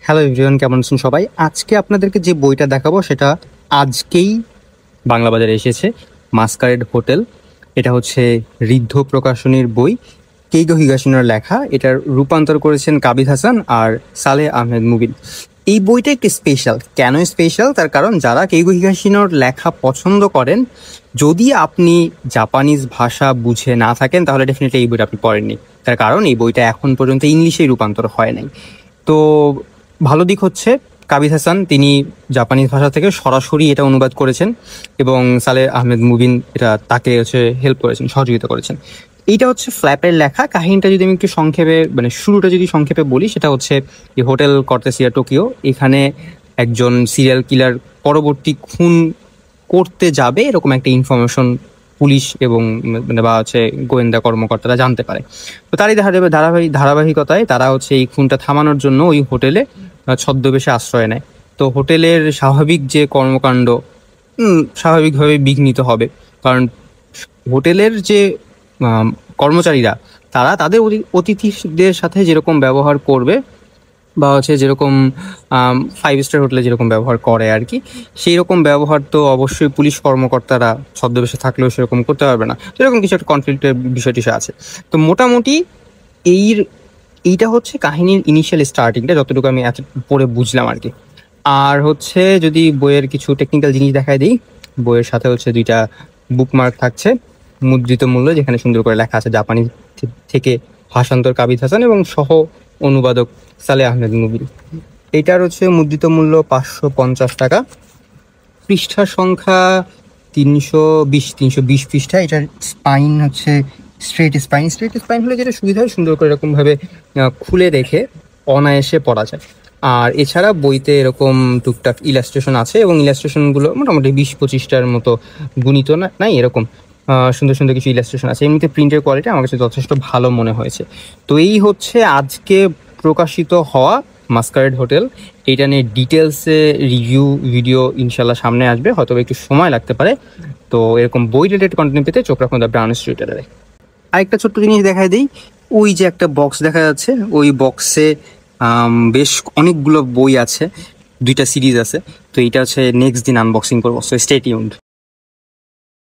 Hello everyone, কেমন আছেন সবাই? আজকে আপনাদেরকে যে বইটা দেখাবো সেটা আজকেই বাংলা বাজারে এসেছে, মাস্কারেড হোটেল। এটা হচ্ছে ঋদ্ধ প্রকাশনীর বই, কেইগো হিগাশিনোর লেখা। এটার রূপান্তর করেছেন কাবিদ হাসান আর সালেহ আহমেদ মুবিন। এই বইটা একটি স্পেশাল। কেন স্পেশাল? তার কারণ যারা কেইগো হিগাশিনোর লেখা পছন্দ করেন, যদি আপনি জাপানিজ ভাষা বুঝে না থাকেন তাহলে ডেফিনেটলি এই বইটা আপনি পড়েননি। তার কারণ এই বইটা এখন পর্যন্ত ইংলিশে রূপান্তর হয় নাই। তো ভালো দিক হচ্ছে কাবিদ হাসান তিনি জাপানিজ ভাষা থেকে সরাসরি এটা অনুবাদ করেছেন এবং সালেহ আহমেদ মুবিন এটা তাকে হচ্ছে হেল্প করেছেন, সহযোগিতা করেছেন। এইটা হচ্ছে ফ্ল্যাপের লেখা। কাহিনীটা যদি আমি একটু সংক্ষেপে শুরুটা যদি সংক্ষেপে বলি, সেটা হচ্ছে এই হোটেল কর্তেসিয়া টোকিও, এখানে একজন সিরিয়াল কিলার পরবর্তী খুন করতে যাবে এরকম একটা ইনফরমেশন পুলিশ এবং বা হচ্ছে গোয়েন্দা কর্মকর্তারা জানতে পারে। তো তারই ধারাবাহিকতায় তারা হচ্ছে এই খুনটা থামানোর জন্য ওই হোটেলে ছদ্মবেশে আশ্রয় নেয়। তো হোটেলের স্বাভাবিক যে কর্মকাণ্ড স্বাভাবিকভাবে বিঘ্নিত হবে, কারণ হোটেলের যে কর্মচারীরা তারা তাদের অতিথিদের সাথে যেরকম ব্যবহার করবে বা হচ্ছে যেরকম 5 স্টার হোটেলে যেরকম ব্যবহার করে আর কি, সেই রকম ব্যবহার তো অবশ্যই পুলিশ কর্মকর্তারা ছদ্মবেশে থাকলেও সেরকম করতে পারবে না। সেরকম কিছু একটা কনফ্লিক্টের বিষয় টিষয় আছে। তো মোটামুটি এই এইটা হচ্ছে কাহিনীর ইনিশিয়াল স্টার্টিংটা, যতটুকু আমি এত পড়ে বুঝলাম আর কি। আর হচ্ছে যদি বইয়ের কিছু টেকনিক্যাল জিনিস দেখায় দিই, বইয়ের সাথে হচ্ছে 2টা বুকমার্ক থাকছে, মুদ্রিত মূল্য, যেখানে সুন্দর করে লেখা আছে জাপানি থেকে ভাষান্তর কাবিদ হাসান এবং সহ অনুবাদক সালেহ আহমেদ মুবিন। এটার হচ্ছে মুদ্রিত মূল্য 550 টাকা। পৃষ্ঠা সংখ্যা 320 পৃষ্ঠা। এটার স্পাইন হচ্ছে স্ট্রেট স্পাইন হলে যেটা সুবিধা হয়, সুন্দর করে এরকম ভাবে খুলে রেখে অনায়াসে পড়া যায়। আর এছাড়া বইতে এরকম টুকটাক ইলাস্ট্রেশন আছে এবং ইলাস্ট্রেশনগুলো মোটামুটি 20-25টার মতো গুণিত নাই, এরকম সুন্দর সুন্দর কিছু ইলাস্ট্রেশন আছে। এমনিতে প্রিন্টের কোয়ালিটি আমার কাছে যথেষ্ট ভালো মনে হয়েছে। তো এই হচ্ছে আজকে প্রকাশিত হওয়া মাস্কারেড হোটেল। এটা নিয়ে ডিটেলসে রিভিউ ভিডিও ইনশাল্লাহ সামনে আসবে, হয়তো একটু সময় লাগতে পারে। তো এরকম বই রিলেটেড কন্টেন্ট পেতে চোখ রাখুন দ্য ব্রাউন স্ট্রিটারে। আরেকটা ছোট্ট জিনিস দেখাই দিই, ওই যে একটা বক্স দেখা যাচ্ছে, ওই বক্সে বেশ অনেকগুলো বই আছে, 2টা সিরিজ আছে। তো এইটা হচ্ছে নেক্সট দিন আনবক্সিং করবো, সো স্টে টিউনড।